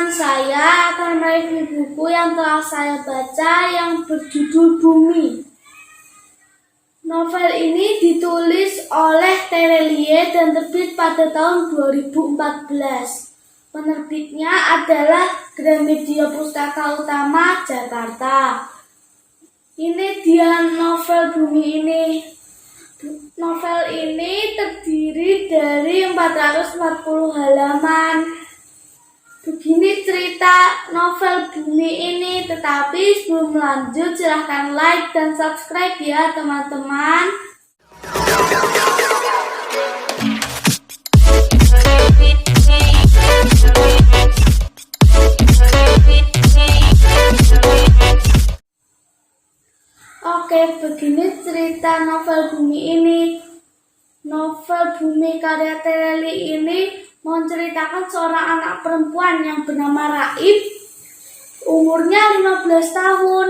teman-teman, saya akan mereview buku yang telah saya baca yang berjudul Bumi. Novel ini ditulis oleh Terelie dan terbit pada tahun 2014. Penerbitnya adalah Gramedia Pustaka Utama, Jakarta. Ini dia novel Bumi ini. Novel ini terdiri dari 440 halaman. Begini cerita novel Bumi ini, tetapi sebelum lanjut silahkan like dan subscribe ya teman-teman. Oke, begini cerita novel Bumi ini. Novel Bumi karya Terelie ini menceritakan seorang anak perempuan yang bernama Raib. Umurnya 15 tahun.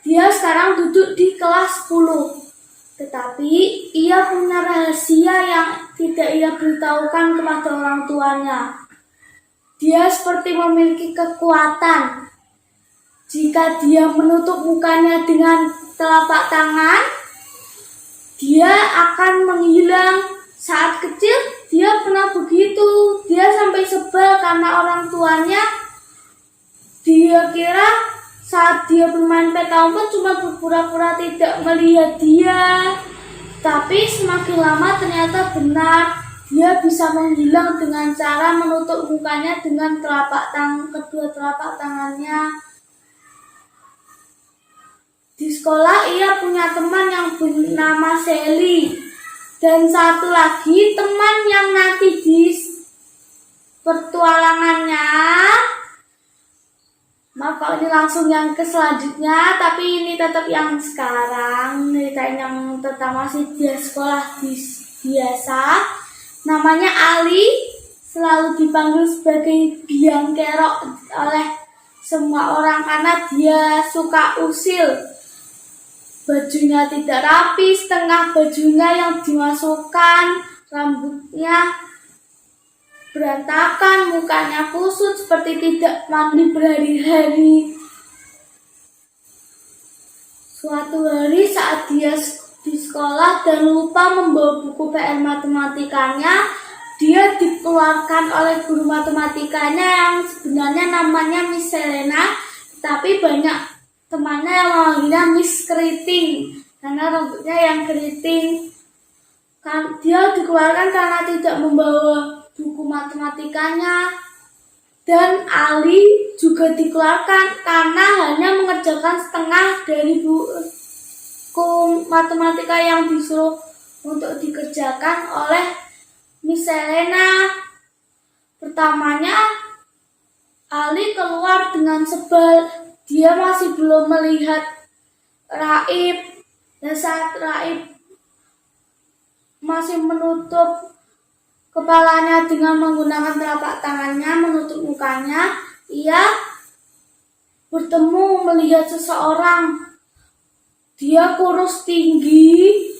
Dia sekarang duduk di kelas 10. Tetapi ia punya rahasia yang tidak ia beritahukan kepada orang tuanya. Dia seperti memiliki kekuatan. Jika dia menutup mukanya dengan telapak tangan, dia akan menghilang. Saat kecil dia pernah begitu. Dia sampai sebel karena orang tuanya dia kira saat dia bermain peta umpet cuma berpura-pura tidak melihat dia. Tapi semakin lama ternyata benar. Dia bisa menghilang dengan cara menutup mukanya dengan kedua telapak tangannya. Di sekolah ia punya teman yang bernama Sally. Dan satu lagi teman yang nanti di pertualangannya. Maaf kalau ini langsung yang ke selanjutnya, tapi ini tetap yang sekarang. Ceritain yang tentang masih di sekolah biasa. Namanya Ali, selalu dipanggil sebagai biang kerok oleh semua orang karena dia suka usil. Bajunya tidak rapi, setengah bajunya yang dimasukkan, rambutnya berantakan, mukanya kusut seperti tidak mandi berhari-hari. Suatu hari saat dia di sekolah dan lupa membawa buku PR matematikanya, dia dikeluarkan oleh guru matematikanya yang sebenarnya namanya Miss Selena, tapi banyak temannya yang memanggilnya Miss Keriting karena rambutnya yang keriting. Dia dikeluarkan karena tidak membawa buku matematikanya. Dan Ali juga dikeluarkan karena hanya mengerjakan setengah dari buku matematika yang disuruh untuk dikerjakan oleh Miss Selena. Pertamanya Ali keluar dengan sebel. Dia masih belum melihat Raib. Dan saat Raib masih menutup kepalanya dengan menggunakan telapak tangannya, menutup mukanya, ia melihat seseorang. Dia kurus tinggi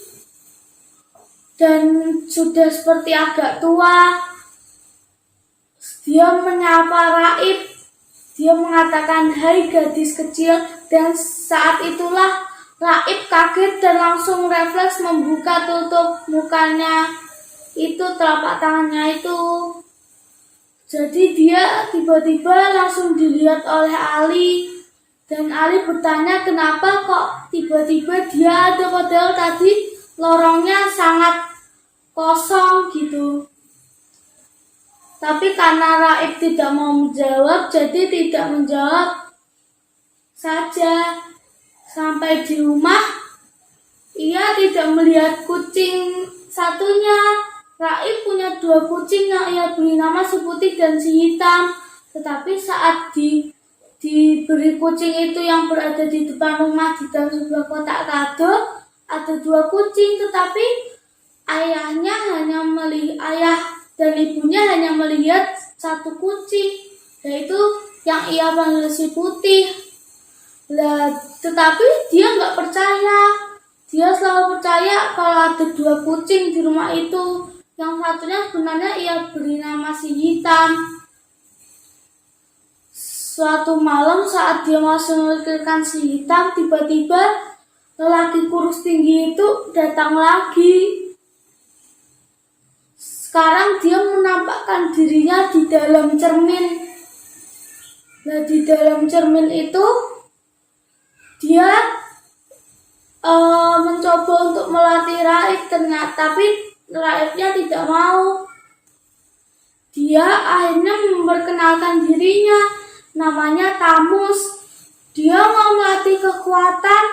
dan sudah seperti agak tua. Dia menyapa Raib. Dia mengatakan, "Hai gadis kecil," dan saat itulah Raib kaget dan langsung refleks membuka tutup mukanya itu, telapak tangannya itu. Jadi dia tiba-tiba langsung dilihat oleh Ali. Dan Ali bertanya kenapa kok tiba-tiba dia ada, padahal tadi lorongnya sangat kosong gitu. Tapi karena Raib tidak mau menjawab, jadi tidak menjawab saja. Sampai di rumah, ia tidak melihat kucing satunya. Raib punya 2 kucing yang ia beri nama si putih dan si hitam. Tetapi saat diberi kucing itu yang berada di depan rumah di dalam sebuah kotak kado, ada 2 kucing, tetapi ayah dan ibunya hanya melihat 1 kucing, yaitu yang ia panggil si putih. Tetapi dia nggak percaya. Dia selalu percaya kalau ada 2 kucing di rumah itu. Yang satunya sebenarnya ia beri nama si hitam. Suatu malam saat dia masih memikirkan si hitam, tiba-tiba lelaki kurus tinggi itu datang lagi. Sekarang dia menampakkan dirinya di dalam cermin. Nah, di dalam cermin itu dia mencoba untuk melatih Raib, tapi Raibnya tidak mau. Dia akhirnya memperkenalkan dirinya, namanya Tamus. Dia mau melatih kekuatan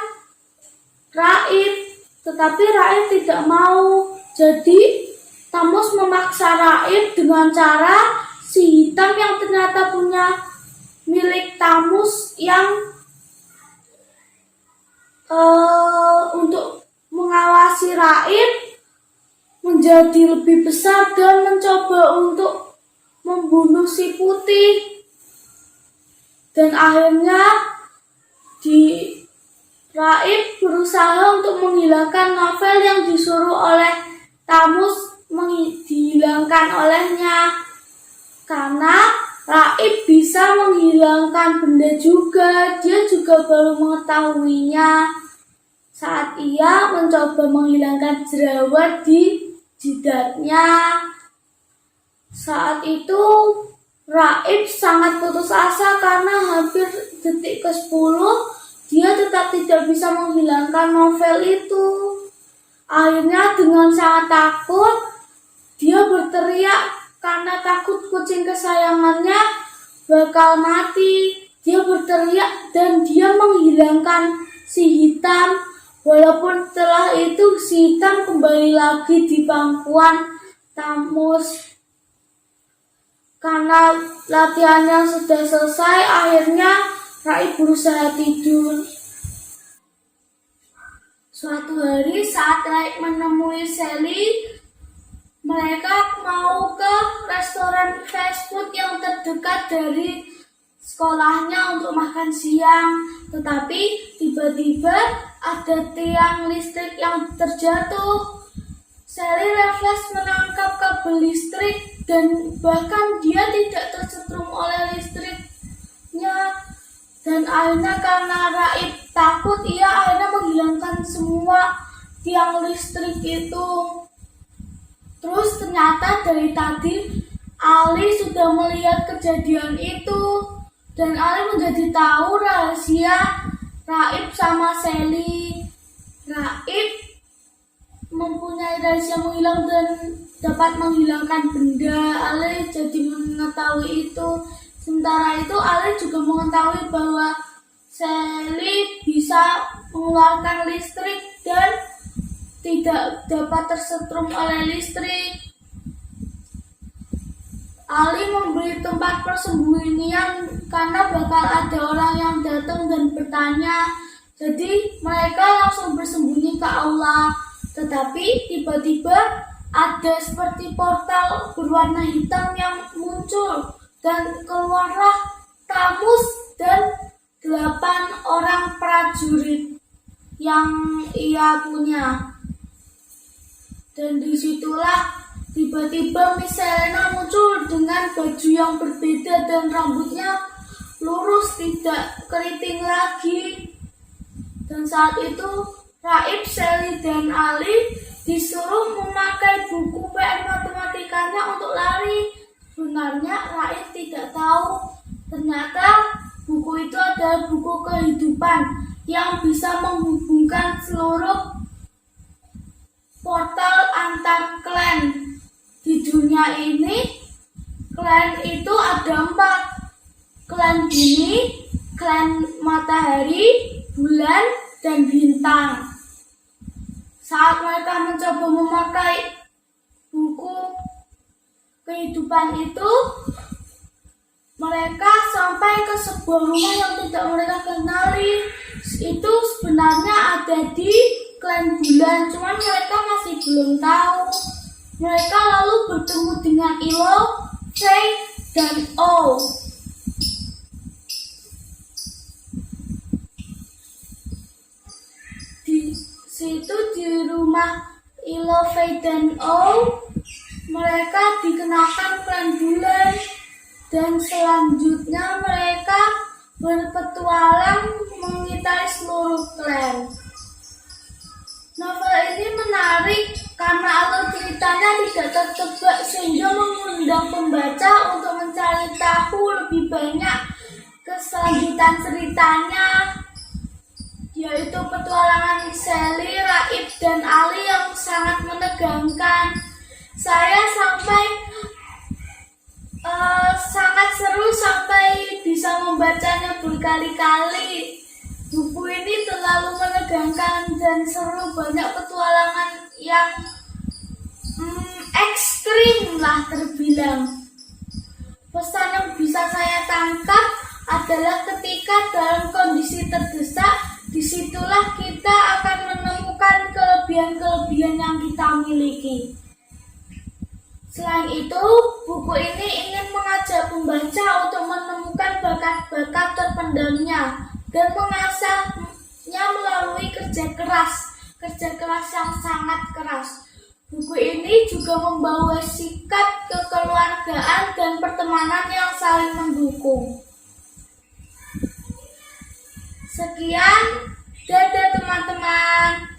Raib, tetapi Raib tidak mau. Jadi Tamus memaksa Raib dengan cara si hitam yang ternyata punya milik Tamus yang untuk mengawasi Raib menjadi lebih besar dan mencoba untuk membunuh si putih. Dan akhirnya Raib berusaha untuk menghilangkan novel yang disuruh oleh Tamus dihilangkan olehnya. Karena Raib bisa menghilangkan benda juga, dia juga baru mengetahuinya saat ia mencoba menghilangkan jerawat di jidatnya. Saat itu Raib sangat putus asa karena hampir detik ke-10 dia tetap tidak bisa menghilangkan novel itu. Akhirnya dengan sangat takut dia berteriak karena takut kucing kesayangannya bakal mati. Dia berteriak dan dia menghilangkan si hitam. Walaupun setelah itu si hitam kembali lagi di pangkuan Tamus. Karena latihannya sudah selesai, akhirnya Raib berusaha tidur. Suatu hari saat Raib menemui Sally, mereka mau ke restoran fast food yang terdekat dari sekolahnya untuk makan siang. Tetapi tiba-tiba ada tiang listrik yang terjatuh. Sally refleks menangkap kabel listrik dan bahkan dia tidak tersetrum oleh listriknya. Dan akhirnya karena Raib takut, ia akhirnya menghilangkan semua tiang listrik itu. Terus ternyata dari tadi Ali sudah melihat kejadian itu. Dan Ali menjadi tahu rahasia Raib sama Sally. Raib mempunyai rahasia menghilang dan dapat menghilangkan benda. Ali jadi mengetahui itu. Sementara itu Ali juga mengetahui bahwa Sally bisa mengeluarkan listrik dan tidak dapat tersetrum oleh listrik. Ali memberi tempat persembunyian karena bakal ada orang yang datang dan bertanya. Jadi mereka langsung bersembunyi ke aula. Tetapi tiba-tiba ada seperti portal berwarna hitam yang muncul. Dan keluarlah Tamus dan 8 orang prajurit yang ia punya. Dan disitulah tiba-tiba Miss Selena muncul dengan baju yang berbeda dan rambutnya lurus, tidak keriting lagi. Dan saat itu Raib, Sally, dan Ali disuruh memakai buku PR matematikanya untuk lari. Sebenarnya Raib tidak tahu, ternyata buku itu adalah buku kehidupan yang bisa menghubungkan seluruh portal antar klan. Di dunia ini, klan itu ada 4. Klan bumi, klan matahari, bulan, dan bintang. Saat mereka mencoba memakai buku kehidupan itu, mereka sampai ke sebuah rumah yang tidak mereka kenali. Itu sebenarnya ada di klan bulan, cuman mereka masih belum tahu. Mereka lalu bertemu dengan Ilo, Faye, dan O. Di situ di rumah Ilo, Faye, dan O, mereka dikenakan klan bulan. Dan selanjutnya mereka berpetualang mengitari seluruh klan. Novel ini menarik karena alur ceritanya tidak tertebak sehingga mengundang pembaca untuk mencari tahu lebih banyak keselanjutan ceritanya, yaitu petualangan Sally, Raib, dan Ali yang sangat menegangkan. Saya sangat seru sampai bisa membacanya berkali-kali. Buku ini terlalu menegangkan dan seru, banyak petualangan yang ekstrim lah terbilang. Pesan yang bisa saya tangkap adalah ketika dalam kondisi terdesak, disitulah kita akan menemukan kelebihan-kelebihan yang kita miliki. Selain itu, buku ini ingin mengajak pembaca untuk menemukan bakat-bakat terpendamnya dan mengasahnya melalui kerja keras yang sangat keras. Buku ini juga membawa sikap kekeluargaan dan pertemanan yang saling mendukung. Sekian, dadah teman-teman.